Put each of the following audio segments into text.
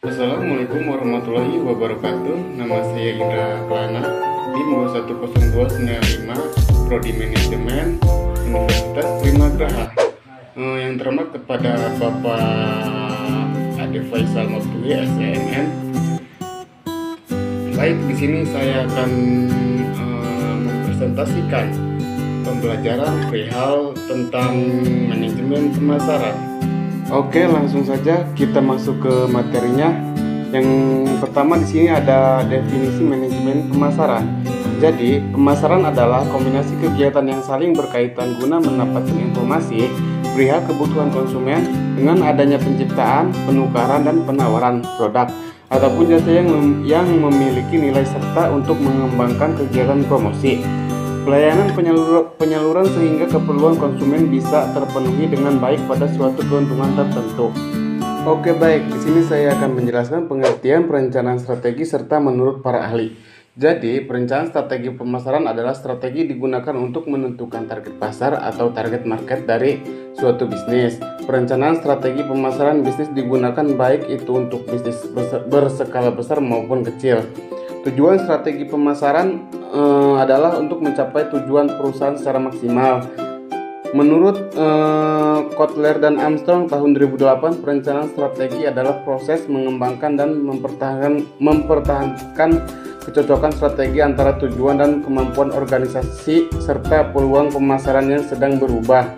Assalamualaikum warahmatullahi wabarakatuh. Nama saya Indra Plana, tim 210295, Prodi Manajemen, Universitas Primagraha. Yang terhormat kepada Bapak Ade Faisal Mabdui, SNM. Baik, di sini saya akan mempresentasikan pembelajaran perihal tentang manajemen pemasaran. Oke, langsung saja kita masuk ke materinya. Yang pertama di sini ada definisi manajemen pemasaran. Jadi, pemasaran adalah kombinasi kegiatan yang saling berkaitan guna mendapatkan informasi perihal kebutuhan konsumen dengan adanya penciptaan, penukaran, dan penawaran produk ataupun jasa yang memiliki nilai serta untuk mengembangkan kegiatan promosi. Pelayanan penyaluran sehingga keperluan konsumen bisa terpenuhi dengan baik pada suatu keuntungan tertentu. Oke, baik, di sini saya akan menjelaskan pengertian perencanaan strategi serta menurut para ahli. Jadi, perencanaan strategi pemasaran adalah strategi digunakan untuk menentukan target pasar atau target market dari suatu bisnis. Perencanaan strategi pemasaran bisnis digunakan baik itu untuk bisnis berskala besar maupun kecil. Tujuan strategi pemasaran adalah untuk mencapai tujuan perusahaan secara maksimal. Menurut Kotler dan Armstrong tahun 2008, perencanaan strategi adalah proses mengembangkan dan mempertahankan kecocokan strategi antara tujuan dan kemampuan organisasi serta peluang pemasaran yang sedang berubah.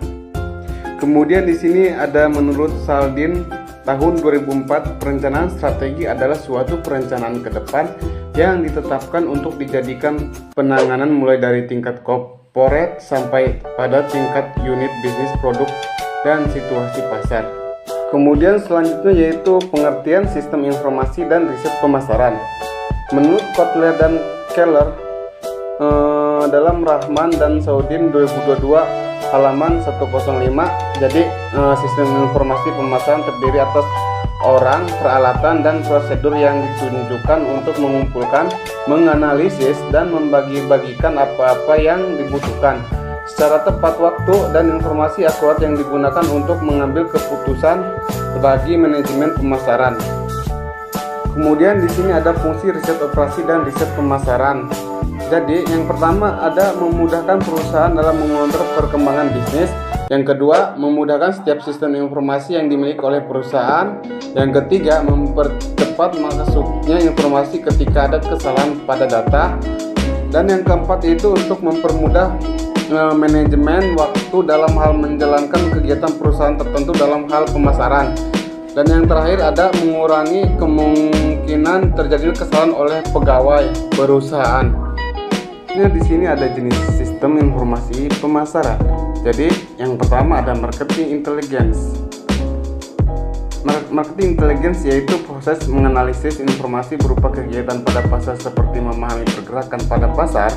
Kemudian di sini ada menurut Saldin tahun 2004, perencanaan strategi adalah suatu perencanaan ke depan yang ditetapkan untuk dijadikan penanganan mulai dari tingkat corporate sampai pada tingkat unit bisnis produk dan situasi pasar. Kemudian selanjutnya yaitu pengertian sistem informasi dan riset pemasaran. Menurut Kotler dan Keller dalam Rahman dan Saudin 2022 halaman 105, jadi sistem informasi pemasaran terdiri atas orang, peralatan, dan prosedur yang ditunjukkan untuk mengumpulkan, menganalisis, dan membagi-bagikan apa-apa yang dibutuhkan secara tepat waktu dan informasi akurat yang digunakan untuk mengambil keputusan bagi manajemen pemasaran. Kemudian di sini ada fungsi riset operasi dan riset pemasaran. Jadi yang pertama ada memudahkan perusahaan dalam mengontrol perkembangan bisnis. Yang kedua, memudahkan setiap sistem informasi yang dimiliki oleh perusahaan. Yang ketiga, mempercepat masuknya informasi ketika ada kesalahan pada data. Dan yang keempat itu untuk mempermudah manajemen waktu dalam hal menjalankan kegiatan perusahaan tertentu dalam hal pemasaran. Dan yang terakhir ada mengurangi kemungkinan terjadinya kesalahan oleh pegawai perusahaan. Nah, di sini ada jenis sistem informasi pemasaran. Jadi, yang pertama ada marketing intelligence. Marketing intelligence yaitu proses menganalisis informasi berupa kegiatan pada pasar seperti memahami pergerakan pada pasar,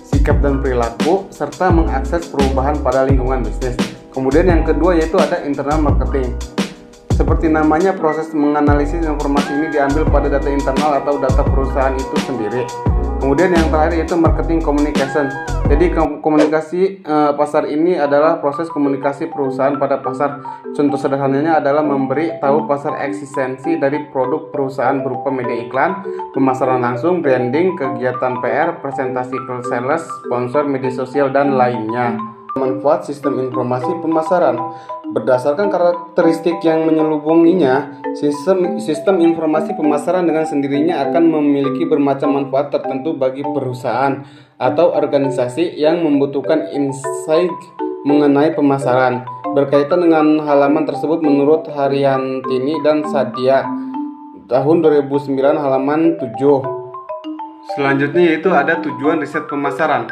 sikap dan perilaku, serta mengakses perubahan pada lingkungan bisnis. Kemudian yang kedua yaitu ada internal marketing. Seperti namanya, proses menganalisis informasi ini diambil pada data internal atau data perusahaan itu sendiri. Kemudian yang terakhir yaitu marketing communication. Jadi komunikasi pasar ini adalah proses komunikasi perusahaan pada pasar. Contoh sederhananya adalah memberi tahu pasar eksistensi dari produk perusahaan berupa media iklan, pemasaran langsung, branding, kegiatan PR, presentasi ke sales, sponsor, media sosial, dan lainnya. Manfaat sistem informasi pemasaran. Berdasarkan karakteristik yang menyelubunginya, sistem informasi pemasaran dengan sendirinya akan memiliki bermacam manfaat tertentu bagi perusahaan atau organisasi yang membutuhkan insight mengenai pemasaran. Berkaitan dengan halaman tersebut menurut Haryantini dan Sadia tahun 2009 halaman 7. Selanjutnya yaitu ada tujuan riset pemasaran.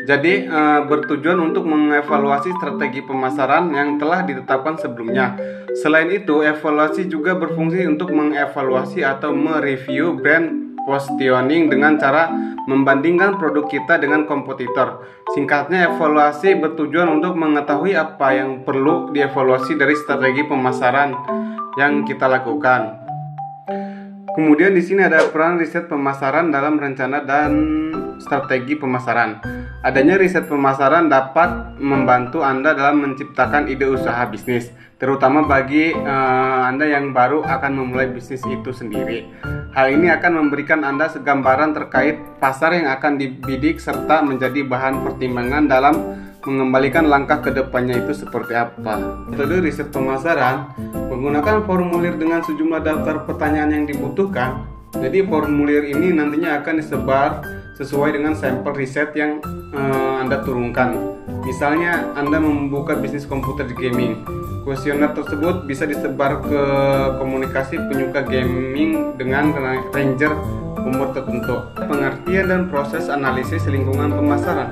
Jadi bertujuan untuk mengevaluasi strategi pemasaran yang telah ditetapkan sebelumnya. Selain itu, evaluasi juga berfungsi untuk mengevaluasi atau mereview brand positioning dengan cara membandingkan produk kita dengan kompetitor. Singkatnya, evaluasi bertujuan untuk mengetahui apa yang perlu dievaluasi dari strategi pemasaran yang kita lakukan. Kemudian di sini ada peran riset pemasaran dalam rencana dan strategi pemasaran. Adanya riset pemasaran dapat membantu Anda dalam menciptakan ide usaha bisnis, terutama bagi Anda yang baru akan memulai bisnis itu sendiri. Hal ini akan memberikan Anda segambaran terkait pasar yang akan dibidik serta menjadi bahan pertimbangan dalam mengembalikan langkah ke depannya itu seperti apa. Metode riset pemasaran menggunakan formulir dengan sejumlah daftar pertanyaan yang dibutuhkan. Jadi formulir ini nantinya akan disebar sesuai dengan sampel riset yang Anda turunkan. Misalnya Anda membuka bisnis komputer di gaming. Kuesioner tersebut bisa disebar ke komunikasi penyuka gaming dengan ranger umur tertentu. Pengertian dan proses analisis lingkungan pemasaran.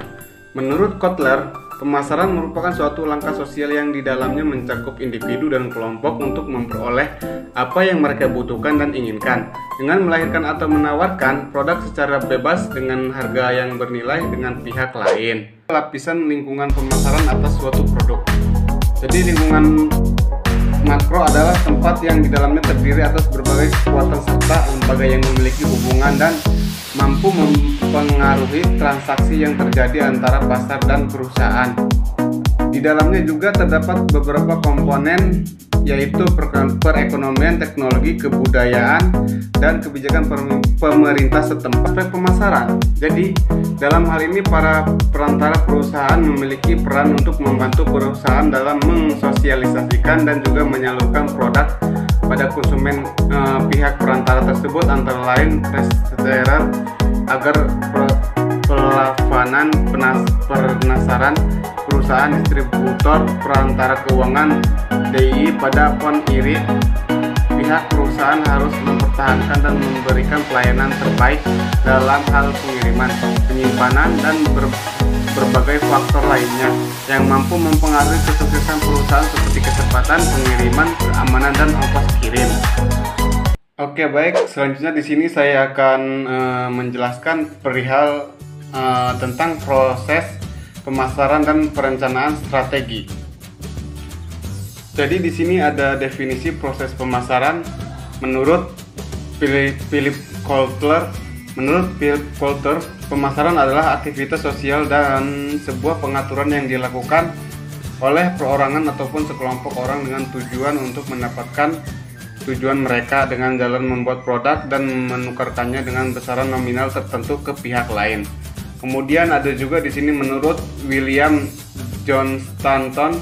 Menurut Kotler, pemasaran merupakan suatu langkah sosial yang di dalamnya mencakup individu dan kelompok untuk memperoleh apa yang mereka butuhkan dan inginkan, dengan melahirkan atau menawarkan produk secara bebas dengan harga yang bernilai dengan pihak lain. Lapisan lingkungan pemasaran atas suatu produk. Jadi lingkungan makro adalah tempat yang di dalamnya terdiri atas berbagai kekuatan serta lembaga yang memiliki hubungan dan mampu mempengaruhi transaksi yang terjadi antara pasar dan perusahaan. Di dalamnya juga terdapat beberapa komponen, yaitu perekonomian, teknologi, kebudayaan, dan kebijakan pemerintah setempat. Aspek pemasaran. Jadi, dalam hal ini para perantara perusahaan memiliki peran untuk membantu perusahaan dalam mensosialisasikan dan juga menyalurkan produk pada konsumen pihak perantara tersebut, antara lain reseller agar pelafanan penasaran perusahaan, distributor, perantara keuangan, DI pada iri. Pihak perusahaan harus mempertahankan dan memberikan pelayanan terbaik dalam hal pengiriman, penyimpanan, dan berbagai faktor lainnya yang mampu mempengaruhi kesuksesan perusahaan seperti kecepatan pengiriman, keamanan, dan ongkos kirim. Oke, baik. Selanjutnya di sini saya akan menjelaskan perihal tentang proses pemasaran dan perencanaan strategi. Jadi di sini ada definisi proses pemasaran menurut Philip Kotler. Menurut Philip Kotler, pemasaran adalah aktivitas sosial dan sebuah pengaturan yang dilakukan oleh perorangan ataupun sekelompok orang dengan tujuan untuk mendapatkan tujuan mereka dengan jalan membuat produk dan menukarkannya dengan besaran nominal tertentu ke pihak lain. Kemudian ada juga di sini menurut William John Stanton,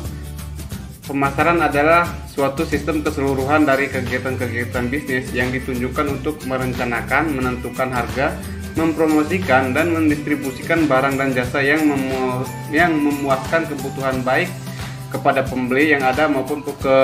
pemasaran adalah suatu sistem keseluruhan dari kegiatan-kegiatan bisnis yang ditunjukkan untuk merencanakan, menentukan harga, mempromosikan, dan mendistribusikan barang dan jasa yang memuaskan kebutuhan baik kepada pembeli yang ada maupun ke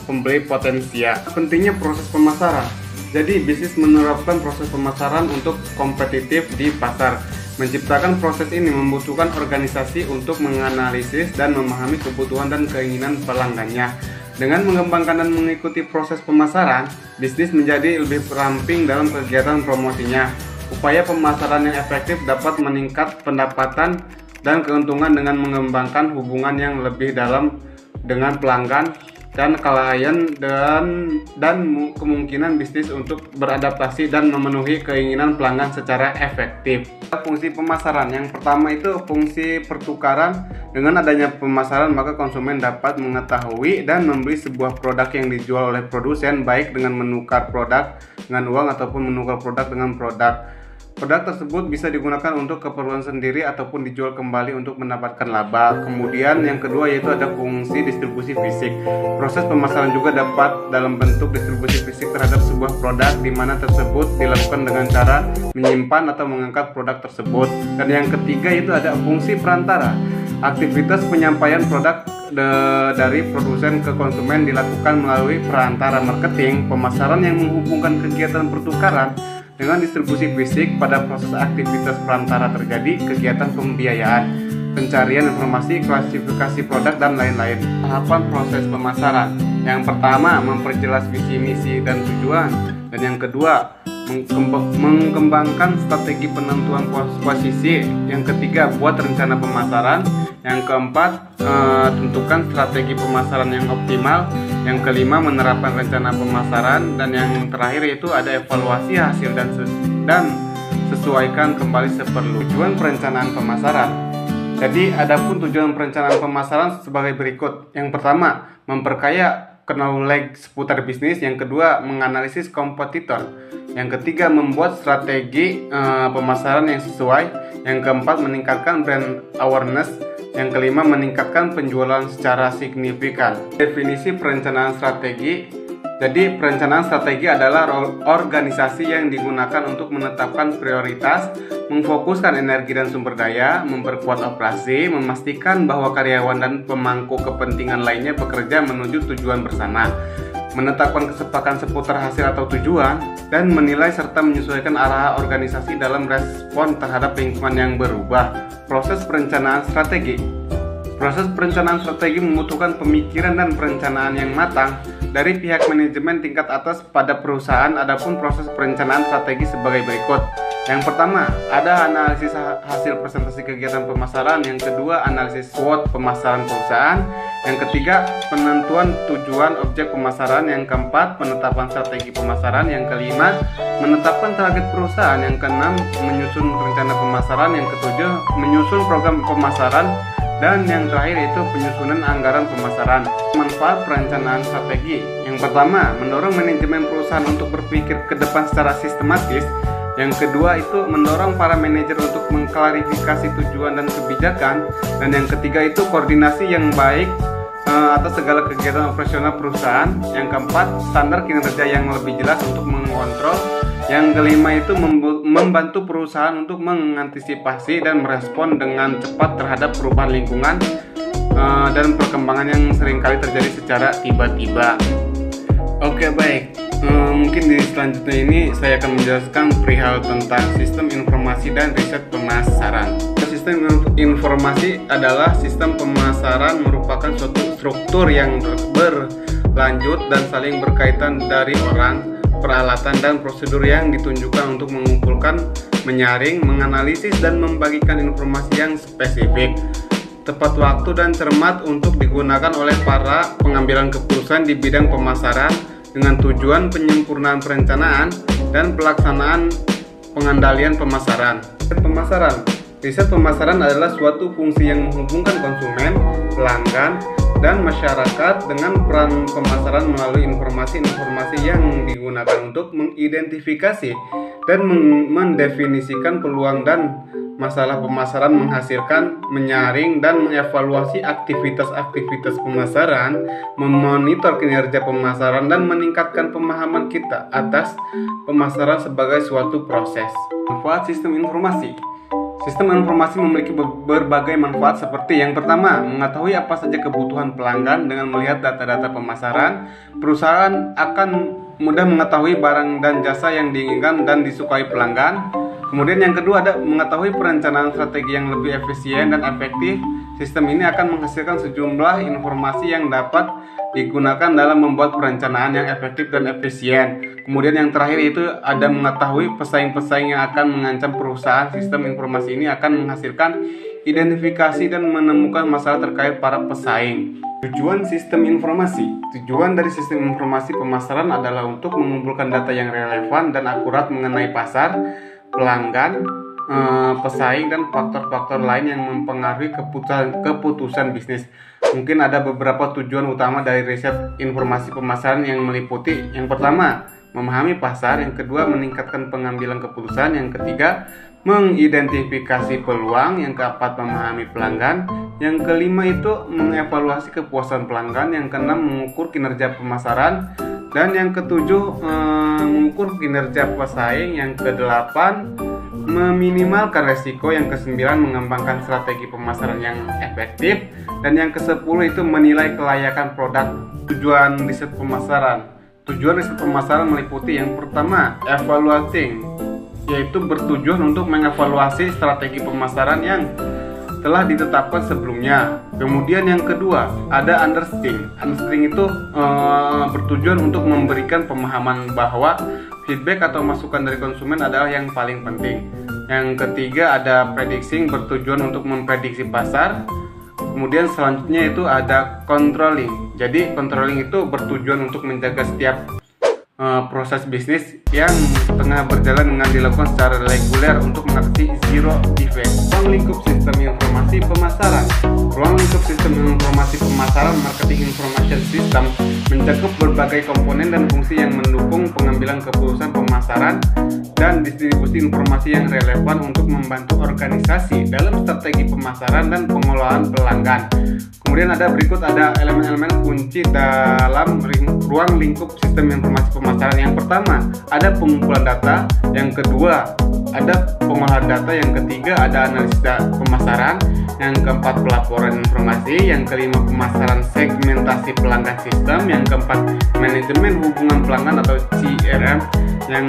pembeli potensial. Pentingnya proses pemasaran. Jadi bisnis menerapkan proses pemasaran untuk kompetitif di pasar. Menciptakan proses ini membutuhkan organisasi untuk menganalisis dan memahami kebutuhan dan keinginan pelanggannya. Dengan mengembangkan dan mengikuti proses pemasaran, bisnis menjadi lebih ramping dalam kegiatan promosinya. Upaya pemasaran yang efektif dapat meningkat pendapatan dan keuntungan dengan mengembangkan hubungan yang lebih dalam dengan pelanggan dan klien dan kemungkinan bisnis untuk beradaptasi dan memenuhi keinginan pelanggan secara efektif. Fungsi pemasaran yang pertama itu fungsi pertukaran. Dengan adanya pemasaran maka konsumen dapat mengetahui dan membeli sebuah produk yang dijual oleh produsen, baik dengan menukar produk dengan uang ataupun menukar produk dengan produk. Produk tersebut bisa digunakan untuk keperluan sendiri ataupun dijual kembali untuk mendapatkan laba. Kemudian yang kedua yaitu ada fungsi distribusi fisik. Proses pemasaran juga dapat dalam bentuk distribusi fisik terhadap sebuah produk, di mana tersebut dilakukan dengan cara menyimpan atau mengangkat produk tersebut. Dan yang ketiga itu ada fungsi perantara. Aktivitas penyampaian produk dari produsen ke konsumen dilakukan melalui perantara marketing. Pemasaran yang menghubungkan kegiatan pertukaran dengan distribusi fisik. Pada proses aktivitas perantara terjadi kegiatan pembiayaan, pencarian informasi, klasifikasi produk, dan lain-lain. Tahapan proses pemasaran. Yang pertama, memperjelas visi, misi, dan tujuan. Dan yang kedua, mengembangkan strategi penentuan posisi. Yang ketiga, buat rencana pemasaran. Yang keempat, tentukan strategi pemasaran yang optimal. Yang kelima, menerapkan rencana pemasaran. Dan yang terakhir yaitu ada evaluasi hasil dan sesuaikan kembali seperlu. Tujuan perencanaan pemasaran. Jadi adapun tujuan perencanaan pemasaran sebagai berikut. Yang pertama, memperkaya knowledge seputar bisnis. Yang kedua, menganalisis kompetitor. Yang ketiga, membuat strategi pemasaran yang sesuai. Yang keempat, meningkatkan brand awareness. Yang kelima, meningkatkan penjualan secara signifikan. Definisi perencanaan strategi. Jadi perencanaan strategi adalah organisasi yang digunakan untuk menetapkan prioritas, memfokuskan energi dan sumber daya, memperkuat operasi, memastikan bahwa karyawan dan pemangku kepentingan lainnya bekerja menuju tujuan bersama, menetapkan kesepakatan seputar hasil atau tujuan, dan menilai serta menyesuaikan arah organisasi dalam respon terhadap lingkungan yang berubah. Proses perencanaan strategi. Proses perencanaan strategi membutuhkan pemikiran dan perencanaan yang matang dari pihak manajemen tingkat atas pada perusahaan. Adapun proses perencanaan strategi sebagai berikut. Yang pertama, ada analisis hasil presentasi kegiatan pemasaran. Yang kedua, analisis SWOT pemasaran perusahaan. Yang ketiga, penentuan tujuan objek pemasaran. Yang keempat, penetapan strategi pemasaran. Yang kelima, menetapkan target perusahaan. Yang keenam, menyusun rencana pemasaran. Yang ketujuh, menyusun program pemasaran. Dan yang terakhir yaitu penyusunan anggaran pemasaran. Manfaat perencanaan strategi. Yang pertama, mendorong manajemen perusahaan untuk berpikir ke depan secara sistematis. Yang kedua itu mendorong para manajer untuk mengklarifikasi tujuan dan kebijakan. Dan yang ketiga itu koordinasi yang baik atas segala kegiatan operasional perusahaan. Yang keempat, standar kinerja yang lebih jelas untuk mengontrol. Yang kelima itu membantu perusahaan untuk mengantisipasi dan merespon dengan cepat terhadap perubahan lingkungan dan perkembangan yang seringkali terjadi secara tiba-tiba. Oke, baik. Mungkin di selanjutnya ini saya akan menjelaskan perihal tentang sistem informasi dan riset pemasaran. Sistem informasi adalah sistem pemasaran, merupakan suatu struktur yang berlanjut dan saling berkaitan dari orang, peralatan, dan prosedur yang ditunjukkan untuk mengumpulkan, menyaring, menganalisis, dan membagikan informasi yang spesifik, tepat waktu, dan cermat untuk digunakan oleh para pengambilan keputusan di bidang pemasaran dengan tujuan penyempurnaan perencanaan dan pelaksanaan pengendalian pemasaran. Riset pemasaran adalah suatu fungsi yang menghubungkan konsumen, pelanggan, dan masyarakat dengan peran pemasaran melalui informasi-informasi yang digunakan untuk mengidentifikasi dan mendefinisikan peluang dan masalah pemasaran, menghasilkan, menyaring, dan mengevaluasi aktivitas-aktivitas pemasaran, memonitor kinerja pemasaran, dan meningkatkan pemahaman kita atas pemasaran sebagai suatu proses. Manfaat sistem informasi. Sistem informasi memiliki berbagai manfaat seperti yang pertama, mengetahui apa saja kebutuhan pelanggan. Dengan melihat data-data pemasaran, perusahaan akan mudah mengetahui barang dan jasa yang diinginkan dan disukai pelanggan. Kemudian yang kedua ada mengetahui perencanaan strategi yang lebih efisien dan efektif. Sistem ini akan menghasilkan sejumlah informasi yang dapat digunakan dalam membuat perencanaan yang efektif dan efisien. Kemudian yang terakhir itu ada mengetahui pesaing-pesaing yang akan mengancam perusahaan. Sistem informasi ini akan menghasilkan identifikasi dan menemukan masalah terkait para pesaing. Tujuan sistem informasi. Tujuan dari sistem informasi pemasaran adalah untuk mengumpulkan data yang relevan dan akurat mengenai pasar, pelanggan, pesaing, dan faktor-faktor lain yang mempengaruhi keputusan bisnis. Mungkin ada beberapa tujuan utama dari riset informasi pemasaran yang meliputi: yang pertama, memahami pasar; yang kedua, meningkatkan pengambilan keputusan; yang ketiga, mengidentifikasi peluang; yang keempat, memahami pelanggan; yang kelima itu mengevaluasi kepuasan pelanggan; yang keenam, mengukur kinerja pemasaran; dan yang ketujuh, mengukur kinerja pesaing; yang kedelapan, meminimalkan resiko; yang kesembilan, mengembangkan strategi pemasaran yang efektif; dan yang kesepuluh itu menilai kelayakan produk. Tujuan riset pemasaran. Tujuan riset pemasaran meliputi yang pertama, evaluating, yaitu bertujuan untuk mengevaluasi strategi pemasaran yang telah ditetapkan sebelumnya. Kemudian yang kedua ada understanding. Understanding itu bertujuan untuk memberikan pemahaman bahwa feedback atau masukan dari konsumen adalah yang paling penting. Yang ketiga ada predicting, bertujuan untuk memprediksi pasar. Kemudian selanjutnya itu ada controlling. Jadi controlling itu bertujuan untuk menjaga setiap proses bisnis yang tengah berjalan dengan dilakukan secara reguler untuk mengatasi zero defect. Ruang lingkup sistem informasi pemasaran. Ruang lingkup sistem informasi pemasaran marketing information system mencakup berbagai komponen dan fungsi yang mendukung pengambilan keputusan pemasaran dan distribusi informasi yang relevan untuk membantu organisasi dalam strategi pemasaran dan pengelolaan pelanggan. Kemudian ada elemen-elemen kunci dalam ruang lingkup sistem informasi pemasaran. Yang pertama, ada pengumpulan data. Yang kedua, ada pengolahan data. Yang ketiga, ada analisis pemasaran. Yang keempat, pelaporan informasi. Yang kelima, pemasaran segmentasi pelanggan sistem. Yang keempat, manajemen hubungan pelanggan atau CRM. Yang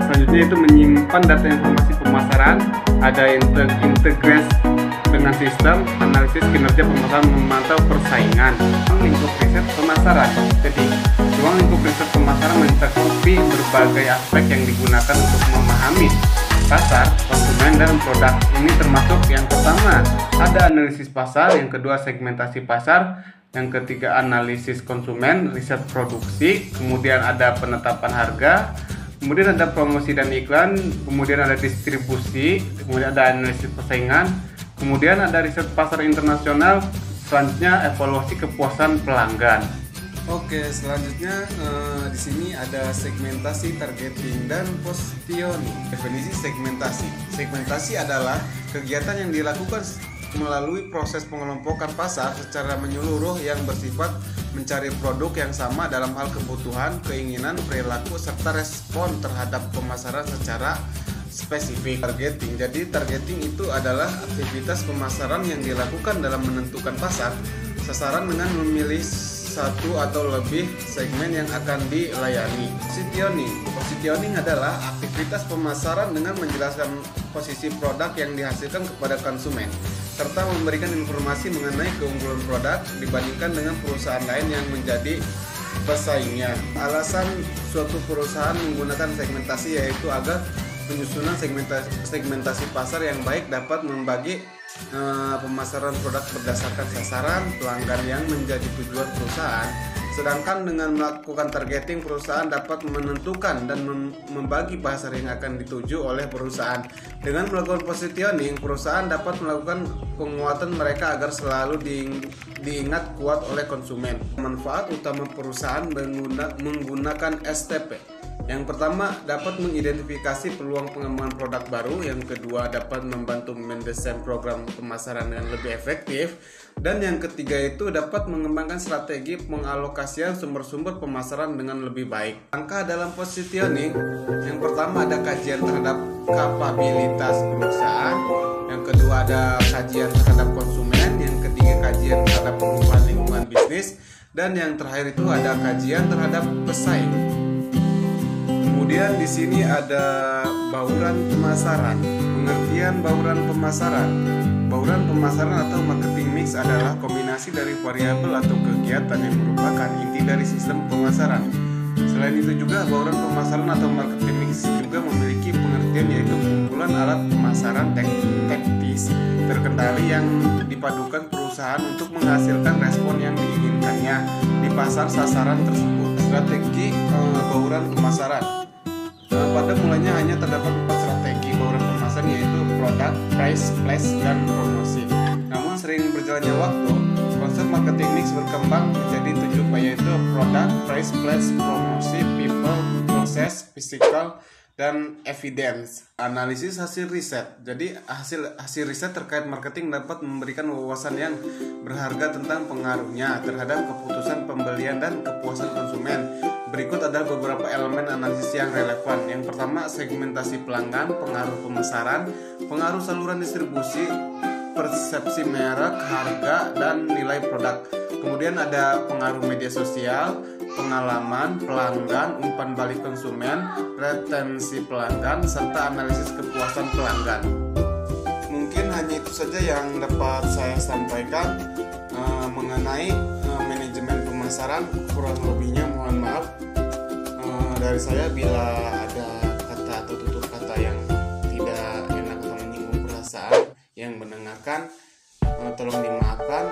selanjutnya itu menyimpan data informasi pemasaran. Ada integrasi dengan sistem analisis kinerja pemasaran, memantau persaingan. Ruang lingkup riset pemasaran. Jadi, ruang lingkup riset pemasaran mencakupi berbagai aspek yang digunakan untuk memahami pasar, konsumen, dan produk. Ini termasuk yang pertama, ada analisis pasar, yang kedua segmentasi pasar, yang ketiga analisis konsumen, riset produksi, kemudian ada penetapan harga, kemudian ada promosi dan iklan, kemudian ada distribusi, kemudian ada analisis persaingan, kemudian ada riset pasar internasional, selanjutnya evaluasi kepuasan pelanggan. Oke, selanjutnya di sini ada segmentasi, targeting, dan positioning. Definisi segmentasi. Segmentasi adalah kegiatan yang dilakukan melalui proses pengelompokan pasar secara menyeluruh yang bersifat mencari produk yang sama dalam hal kebutuhan, keinginan, perilaku, serta respon terhadap pemasaran secara spesifik. Targeting. Jadi targeting itu adalah aktivitas pemasaran yang dilakukan dalam menentukan pasar sasaran dengan memilih satu atau lebih segmen yang akan dilayani. Positioning adalah aktivitas pemasaran dengan menjelaskan posisi produk yang dihasilkan kepada konsumen serta memberikan informasi mengenai keunggulan produk dibandingkan dengan perusahaan lain yang menjadi pesaingnya. Alasan suatu perusahaan menggunakan segmentasi yaitu agar penyusunan segmentasi pasar yang baik dapat membagi pemasaran produk berdasarkan sasaran pelanggan yang menjadi tujuan perusahaan. Sedangkan dengan melakukan targeting, perusahaan dapat menentukan dan membagi pasar yang akan dituju oleh perusahaan. Dengan melakukan positioning, perusahaan dapat melakukan penguatan mereka agar selalu diingat kuat oleh konsumen. Manfaat utama perusahaan menggunakan STP. Yang pertama, dapat mengidentifikasi peluang pengembangan produk baru. Yang kedua, dapat membantu mendesain program pemasaran dengan lebih efektif. Dan yang ketiga itu dapat mengembangkan strategi pengalokasian sumber-sumber pemasaran dengan lebih baik. Langkah dalam positioning, yang pertama ada kajian terhadap kapabilitas perusahaan. Yang kedua ada kajian terhadap konsumen. Yang ketiga kajian terhadap perubahan lingkungan bisnis. Dan yang terakhir itu ada kajian terhadap pesaing. Kemudian di sini ada bauran pemasaran. Pengertian bauran pemasaran. Bauran pemasaran atau marketing mix adalah kombinasi dari variabel atau kegiatan yang merupakan inti dari sistem pemasaran. Selain itu juga bauran pemasaran atau marketing mix juga memiliki pengertian yaitu kumpulan alat pemasaran taktis terkendali yang dipadukan perusahaan untuk menghasilkan respon yang diinginkannya di pasar sasaran tersebut. Strategi bauran pemasaran. Pada mulanya hanya terdapat 4 strategi bauran pemasaran yaitu produk, price, place, dan promosi. Namun sering berjalannya waktu, konsep marketing mix berkembang menjadi 7 yaitu produk, price, place, promosi, people, process, physical, dan evidence. Analisis hasil riset. Jadi hasil riset terkait marketing dapat memberikan wawasan yang berharga tentang pengaruhnya terhadap keputusan pembelian dan kepuasan konsumen. Berikut adalah beberapa elemen analisis yang relevan. Yang pertama, segmentasi pelanggan, pengaruh pemasaran, pengaruh saluran distribusi, persepsi merek, harga, dan nilai produk. Kemudian ada pengaruh media sosial, pengalaman pelanggan, umpan balik konsumen, retensi pelanggan, serta analisis kepuasan pelanggan. Mungkin hanya itu saja yang dapat saya sampaikan mengenai manajemen pemasaran. Kurang lebihnya mohon maaf dari saya bila ada kata atau tutur kata yang tidak enak atau menyinggung perasaan yang mendengarkan, tolong dimaafkan.